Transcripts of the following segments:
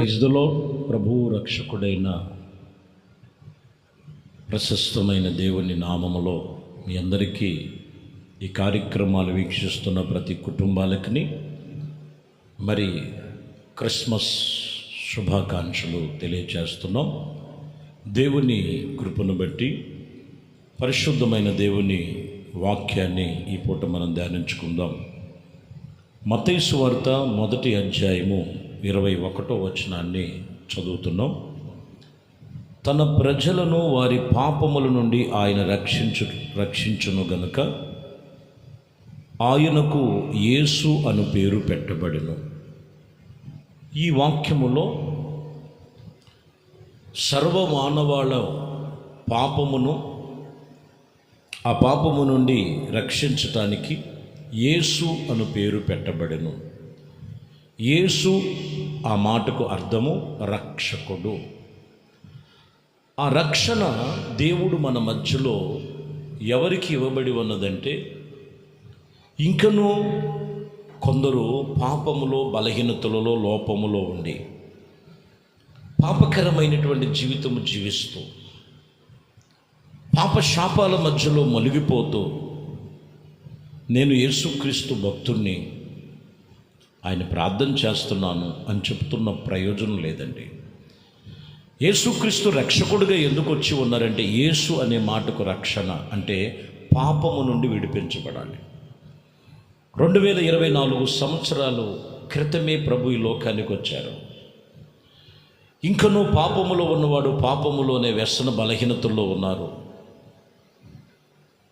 Praise the lord. ప్రభువు రక్షకుడైన ప్రశస్తమైన దేవుని నామములో మీ అందరికీ ఈ కార్యక్రమాలు వీక్షిస్తున్న ప్రతి కుటుంబాలకి మరి క్రిస్మస్ శుభాకాంక్షలు తెలియచేస్తున్నాం. దేవుని కృపను బట్టి పరిశుద్ధమైన దేవుని వాక్యాన్ని ఈ పూట మనం ధ్యానించుకుందాం. మత్తయి సువార్త 1వ అధ్యాయము 21వ వచనాన్ని చదువుతున్నాం. తన ప్రజలను వారి పాపముల నుండి ఆయన రక్షించును గనుక ఆయనకు యేసు అను పేరు పెట్టబడెను. ఈ వాక్యములో సర్వమానవాళ పాపమును, ఆ పాపము నుండి రక్షించటానికి యేసు అను పేరు పెట్టబడెను. యేసు ఆ మాటకు అర్థము రక్షకుడు. ఆ రక్షణ దేవుడు మన మధ్యలో ఎవరికి ఇవ్వబడి ఉన్నదంటే, ఇంకనూ కొందరు పాపములో, బలహీనతలలో, లోపములో ఉండి పాపకరమైనటువంటి జీవితము జీవిస్తూ పాప శాపాల మధ్యలో మలిగిపోతూ నేను యేసుక్రీస్తు భక్తుణ్ణి, ఆయన ప్రార్థన చేస్తున్నాను అని చెప్తున్న ప్రయోజనం లేదండి. యేసుక్రీస్తు రక్షకుడిగా ఎందుకు వచ్చి ఉన్నారంటే, యేసు అనే మాటకు రక్షణ అంటే పాపము నుండి విడిపించబడాలి. 2024 సంవత్సరాలు క్రితమే ప్రభు ఈ లోకానికి వచ్చారు. ఇంకనూ పాపములో ఉన్నవాడు పాపములోనే వ్యసన బలహీనతల్లో ఉన్నారు.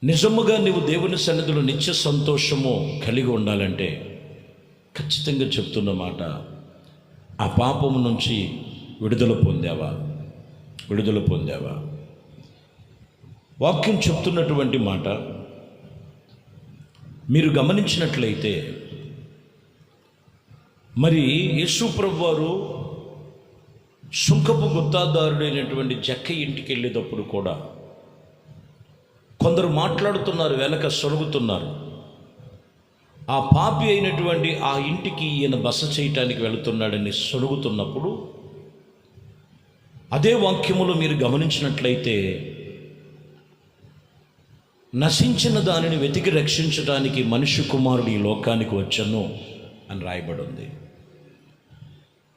నిజముగా నీవు దేవుని సన్నిధిలో నిత్య సంతోషము కలిగి ఉండాలంటే ఖచ్చితంగా చెప్తున్న మాట, ఆ పాపము నుంచి విడుదల పొందావా? వాక్యం చెప్తున్నటువంటి మాట మీరు గమనించినట్లయితే, మరి యేసు ప్రభు వారు సుంకపు గుత్తాదారుడైనటువంటి జక్కయ్య ఇంటికి వెళ్ళేటప్పుడు కూడా కొందరు మాట్లాడుతున్నారు, వెనక సొరుగుతున్నారు. ఆ పాపి అయినటువంటి ఆ ఇంటికి ఈయన బస చేయటానికి వెళుతున్నాడని సొరుగుతున్నప్పుడు, అదే వాక్యములో మీరు గమనించినట్లయితే, నశించిన దానిని వెతికి రక్షించడానికి మనిషి కుమారుడు ఈ లోకానికి వచ్చను అని రాయబడి ఉంది.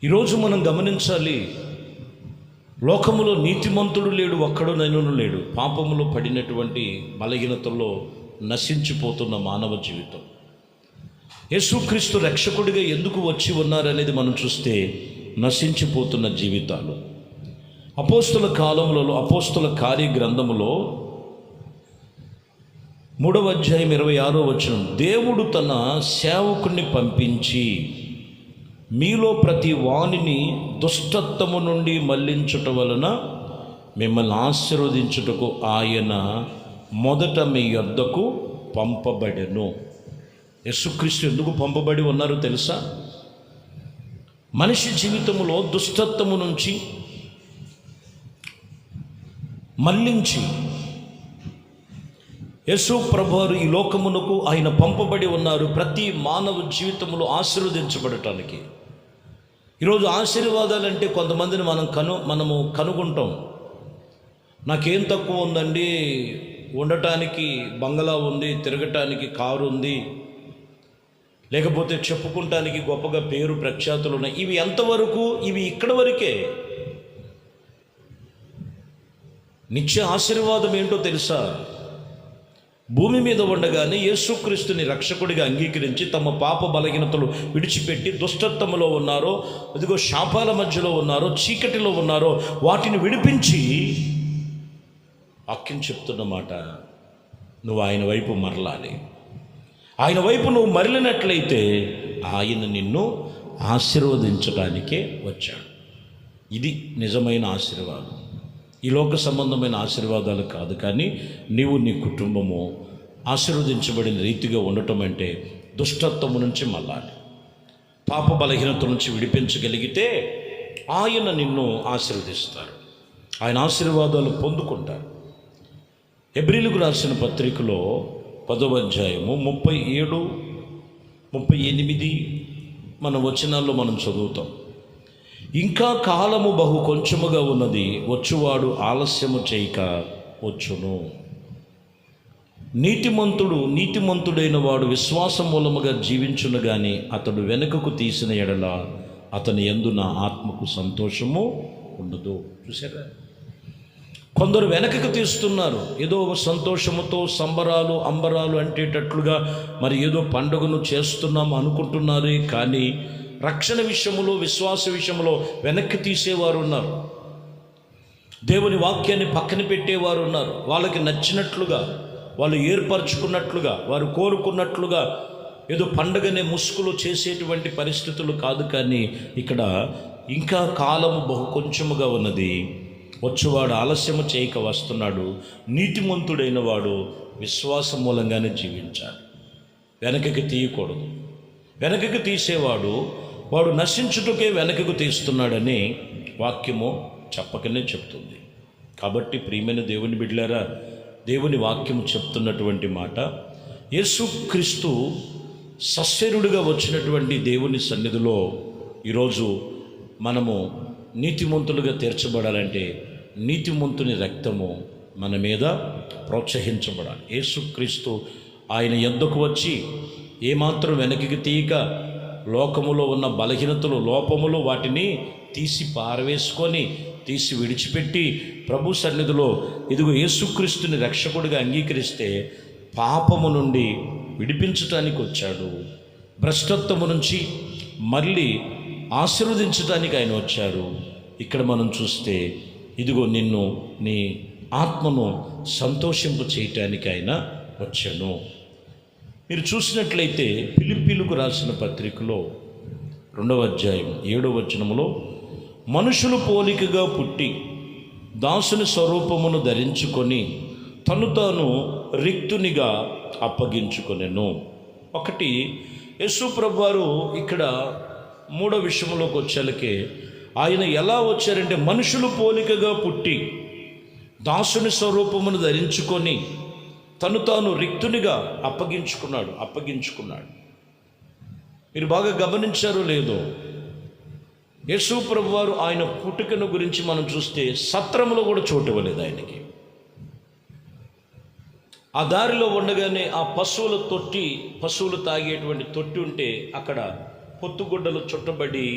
ఈరోజు మనం గమనించాలి, లోకములో నీతిమంతుడు లేడు, ఒక్కడునైనను లేడు. పాపములో పడినటువంటి బలహీనతల్లో నశించిపోతున్న మానవ జీవితం. యేసుక్రీస్తు రక్షకుడిగా ఎందుకు వచ్చి ఉన్నారనేది మనం చూస్తే, నశించిపోతున్న జీవితాలు. అపోస్తుల కాలంలో, అపోస్తుల కార్య గ్రంథములో 3వ అధ్యాయం 26వ వచనం, దేవుడు తన సేవకుని పంపించి మీలో ప్రతి వానిని దుష్టత్వము నుండి మళ్లించుట వలన మిమ్మల్ని ఆశీర్వదించుటకు ఆయన మొదట మీ యొద్దకు పంపబడెను. యేసుక్రీస్తు ఎందుకు పంపబడి ఉన్నారో తెలుసా? మనిషి జీవితంలో దుష్టత్వము నుంచి మళ్లించి యేసు ప్రభువారు ఈ లోకమునకు ఆయన పంపబడి ఉన్నారు, ప్రతి మానవ జీవితంలో ఆశీర్వదించబడటానికి. ఈరోజు ఆశీర్వాదాలంటే కొంతమందిని మనము కనుగొంటాం. నాకేం తక్కువ ఉందండి, ఉండటానికి బంగళా ఉంది, తిరగటానికి కారు ఉంది, లేకపోతే చెప్పుకుంటానికి గొప్పగా పేరు ప్రఖ్యాతులు ఉన్నాయి. ఇవి ఎంతవరకు? ఇవి ఇక్కడ వరకే. నిత్య ఆశీర్వాదం ఏంటో తెలుసా? భూమి మీద ఉండగానే యేసుక్రీస్తుని రక్షకుడిగా అంగీకరించి తమ పాప బలహీనతలు విడిచిపెట్టి దుష్టత్వములో ఉన్నారో, ఇదిగో శాపాల మధ్యలో ఉన్నారో, చీకటిలో ఉన్నారో, వాటిని విడిపించి వాక్యం చెప్తున్నమాట, నువ్వు ఆయన వైపు మరలాలి. ఆయన వైపు నువ్వు మరలినట్లయితే ఆయన నిన్ను ఆశీర్వదించడానికే వచ్చాడు. ఇది నిజమైన ఆశీర్వాదం. ఈ లోక సంబంధమైన ఆశీర్వాదాలు కాదు. కానీ నీవు, నీ కుటుంబము ఆశీర్వదించబడిన రీతిగా ఉండటం అంటే దుష్టత్వము నుంచి మళ్ళాలి, పాప బలహీనత నుంచి విడిపించగలిగితే ఆయన నిన్ను ఆశీర్వదిస్తారు, ఆయన ఆశీర్వాదాలు పొందుకుంటారు. హెబ్రీయులకు రాసిన పత్రికలో 10వ అధ్యాయము 37, 38 మన వచనాల్లో మనం చదువుతాం. ఇంకా కాలము బహు కొంచెముగా ఉన్నది, వచ్చువాడు ఆలస్యము చేయక వచ్చును. నీతిమంతుడైన వాడు విశ్వాసం మూలముగా జీవించును గాని అతడు వెనుకకు తీసిన ఎడల అతని యందు నా ఆత్మకు సంతోషము ఉండదు. చూసారా, కొందరు వెనకకు తీస్తున్నారు, ఏదో సంతోషముతో సంబరాలు అంబరాలు అంటేటట్లుగా మరి ఏదో పండుగను చేస్తున్నాం అనుకుంటున్నారు, కానీ రక్షణ విషయంలో విశ్వాస విషయంలో వెనక్కి తీసేవారు ఉన్నారు. దేవుని వాక్యాన్ని పక్కన పెట్టేవారు ఉన్నారు. వాళ్ళకి నచ్చినట్లుగా, వాళ్ళు ఏర్పరచుకున్నట్లుగా, వారు కోరుకున్నట్లుగా ఏదో పండుగనే ముసుగులు చేసేటువంటి పరిస్థితులు కాదు. కానీ ఇక్కడ ఇంకా కాలము బహు కొంచెముగా ఉన్నది, వచ్చేవాడు ఆలస్యము చేయక వస్తున్నాడు. నీతిమంతుడైన వాడు విశ్వాసం మూలంగానే జీవించాలి, వెనకకి తీయకూడదు. వెనకకి తీసేవాడు వాడు నశించుటకే వెనకకు తీస్తున్నాడని వాక్యము చెప్పకనే చెప్తుంది. కాబట్టి ప్రియమైన దేవుని బిడ్డలారా, దేవుని వాక్యము చెప్తున్నటువంటి మాట, యేసుక్రీస్తు సశరీరుడిగా వచ్చినటువంటి దేవుని సన్నిధిలో ఈరోజు మనము నీతిమంతులుగా తీర్చబడాలంటే నీతిమంతుని రక్తము మన మీద ప్రోత్సహించబడాలి. యేసుక్రీస్తు ఆయన యొద్దకు వచ్చి ఏమాత్రం వెనక్కి తీయక లోకములో ఉన్న బలహీనతలు, లోపములు వాటిని తీసి పారవేసుకొని, తీసి విడిచిపెట్టి ప్రభు సన్నిధిలో ఇదిగో యేసుక్రీస్తుని రక్షకుడిగా అంగీకరిస్తే పాపము నుండి విడిపించటానికి వచ్చాడు. భ్రష్టత్వము నుంచి మళ్ళీ ఆశీర్వదించడానికి ఆయన వచ్చారు. ఇక్కడ మనం చూస్తే ఇదిగో నిన్ను, నీ ఆత్మను సంతోషింప చేయటానికి ఆయన వచ్చాను. మీరు చూసినట్లయితే ఫిలిప్పీలకు రాసిన పత్రికలో 2వ అధ్యాయం 7వ వచనములో, మనుషులు పోలికగా పుట్టి దాసుని స్వరూపమును ధరించుకొని తను తాను రిక్తునిగా అప్పగించుకొనెను. ఒకటి, యేసు ప్రభువారు ఇక్కడ 3వ విషయంలోకి వచ్చేలకే ఆయన ఎలా వచ్చారంటే మనుషులు పోలికగా పుట్టి దాసుని స్వరూపమును ధరించుకొని తను తాను రిక్తునిగా అప్పగించుకున్నాడు. మీరు బాగా గమనించారో లేదో, యేసు ప్రభువారు ఆయన పుట్టుకను గురించి మనం చూస్తే సత్రములో కూడా చోటు ఇవ్వలేదు ఆయనకి. ఆ దారిలో ఉండగానే ఆ పశువులు తాగేటువంటి తొట్టి ఉంటే అక్కడ పొత్తుగుడ్డలు చుట్టబడి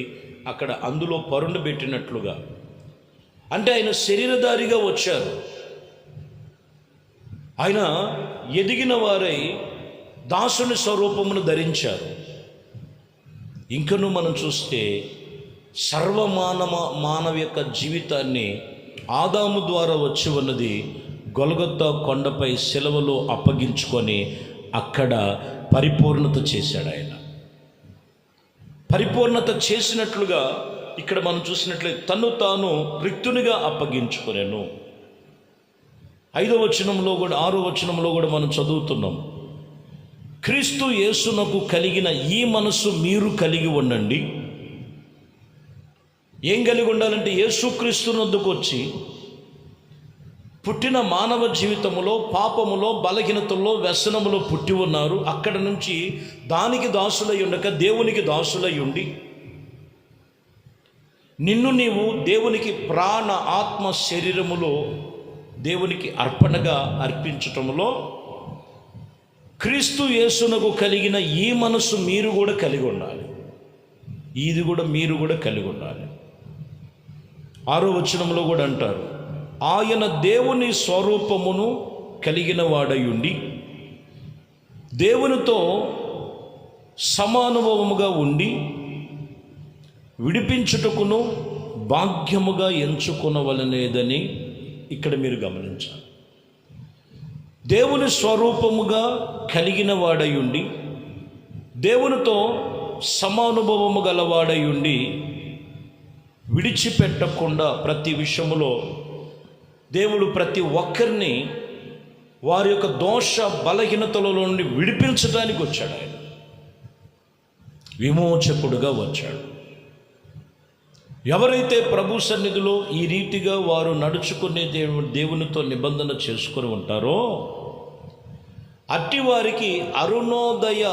అక్కడ అందులో పరుండ పెట్టినట్లుగా, అంటే ఆయన శరీరధారిగా వచ్చారు. ఆయన ఎదిగిన వారై దాసుని స్వరూపమును ధరించారు. ఇంకను మనం చూస్తే మానవ యొక్క జీవితాన్ని ఆదాము ద్వారా వచ్చి ఉన్నది గొల్గొతా కొండపై శిలువలో అప్పగించుకొని అక్కడ పరిపూర్ణత చేశాడు. ఆయన పరిపూర్ణత చేసినట్లుగా ఇక్కడ మనం చూసినట్లయితే తను తాను రిక్తునిగా అప్పగించుకొనెను. 5వ వచనంలో కూడా 6వ వచనంలో కూడా మనం చదువుతున్నాం, క్రీస్తు యేసునకు కలిగిన ఈ మనసు మీరు కలిగి ఉండండి. ఏం కలిగి ఉండాలంటే యేసుక్రీస్తునొద్దకు వచ్చి పుట్టిన మానవ జీవితంలో పాపములో, బలహీనతల్లో, వ్యసనములో పుట్టి ఉన్నారు. అక్కడ నుంచి దానికి దాసులై ఉండక దేవునికి దాసులై ఉండి నిన్ను నీవు దేవునికి ప్రాణ ఆత్మ శరీరములో దేవునికి అర్పణగా అర్పించటంలో క్రీస్తు యేసునకు కలిగిన ఈ మనసు మీరు కూడా కలిగి ఉండాలి. ఇది కూడా మీరు కూడా కలిగి ఉండాలి. 6వ వచనంలో కూడా అంటారు, ఆయన దేవుని స్వరూపమును కలిగిన వాడయుండి దేవునితో సమానుభవముగా ఉండి విడిపించుటకును భాగ్యముగా ఎంచుకొనవలనేదని ఇక్కడ మీరు గమనించాలి. దేవుని స్వరూపముగా కలిగిన వాడయుండి దేవునితో సమానుభవము గలవాడయుండి విడిచిపెట్టకుండా ప్రతి విషయములో దేవుడు ప్రతి ఒక్కరిని వారి యొక్క దోష బలహీనతల నుండి విడిపించడానికి వచ్చాడు. ఆయన విమోచకుడుగా వచ్చాడు. ఎవరైతే ప్రభు సన్నిధిలో ఈ రీతిగా వారు నడుచుకునే దేవునితో నిబంధన చేసుకొని ఉంటారో అట్టి వారికి అరుణోదయ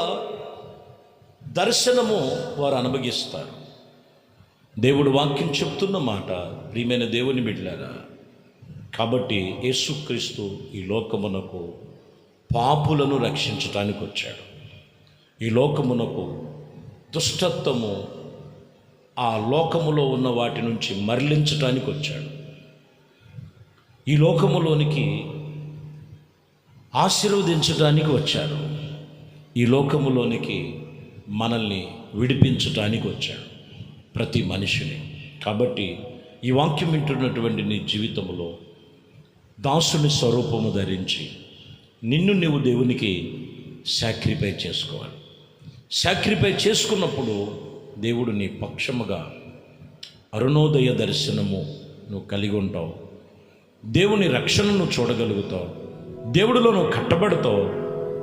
దర్శనము వారు అనుభవిస్తారు. దేవుడు వాక్యం చెప్తున్న మాట, ప్రియమైన దేవుని బిడ్డలారా, కాబట్టి యేసుక్రీస్తు ఈ లోకమునకు పాపులను రక్షించటానికి వచ్చాడు. ఈ లోకమునకు దుష్టత్వము ఆ లోకములో ఉన్న వాటి నుంచి మరలించటానికి వచ్చాడు. ఈ లోకములోనికి ఆశీర్వదించడానికి వచ్చాడు. ఈ లోకములోనికి మనల్ని విడిపించటానికి వచ్చాడు, ప్రతి మనిషిని. కాబట్టి ఈ వాక్యం వింటున్నటువంటి నీ జీవితంలో దాసుని స్వరూపము ధరించి నిన్ను నీవు దేవునికి సాక్రిఫై చేసుకోవాలి. సాక్రిఫై చేసుకున్నప్పుడు దేవుడు నీ పక్షముగా అరుణోదయ దర్శనము నువ్వు కలిగి ఉంటావు. దేవుని రక్షణను చూడగలుగుతావు. దేవుడిలో నువ్వు కట్టబడతావు.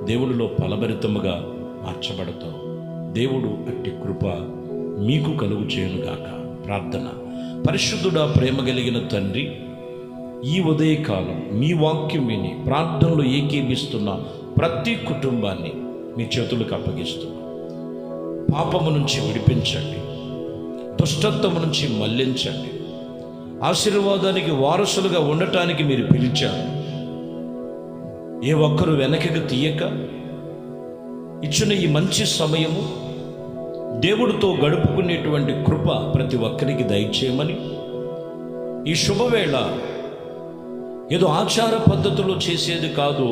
దేవుడిలో ఫలభరితముగా మార్చబడతావు. దేవుడు అట్టి కృప మీకు కలుగు చేయునుగాక. ప్రార్థన. పరిశుద్ధుడా, ప్రేమ కలిగిన తండ్రి, ఈ ఉదయకాలం మీ వాక్యం విని ప్రార్థనలో ఏకీభిస్తున్న ప్రతి కుటుంబాన్ని మీ చేతులకు అప్పగిస్తున్నా. పాపము నుంచి విడిపించండి, దుష్టత్వము నుంచి మళ్లించండి. ఆశీర్వాదానికి వారసులుగా ఉండటానికి మీరు పిలిచారు. ఏ ఒక్కరు వెనకకు తీయక ఇచ్చిన ఈ మంచి సమయము దేవుడితో గడుపుకునేటువంటి కృప ప్రతి ఒక్కరికి దయచేయమని, ఈ శుభవేళ ఏదో ఆచార పద్ధతులు చేసేది కాదు,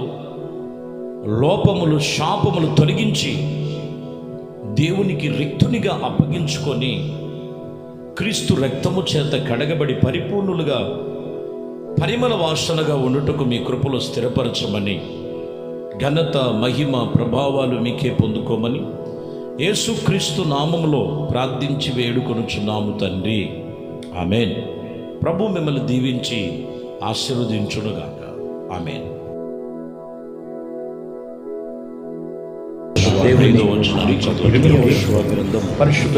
లోపములు శాపములు తొలగించి దేవునికి రిక్తునిగా అప్పగించుకొని క్రీస్తు రక్తము చేత కడగబడి పరిపూర్ణులుగా పరిమళ వాసనగా ఉండుటకు మీ కృపలో స్థిరపరచమని, ఘనత మహిమ ప్రభావాలు మీకే పొందుకోమని యేసుక్రీస్తు నామములో ప్రార్థించి వేడుకొనుచున్నాము తండ్రి. ఆమెన్. ప్రభు మిమ్మల్ని దీవించి ఆశీర్వదించునుగాక. ఆమెన్. దేవునితో వచ్చిన పరిశుద్ధ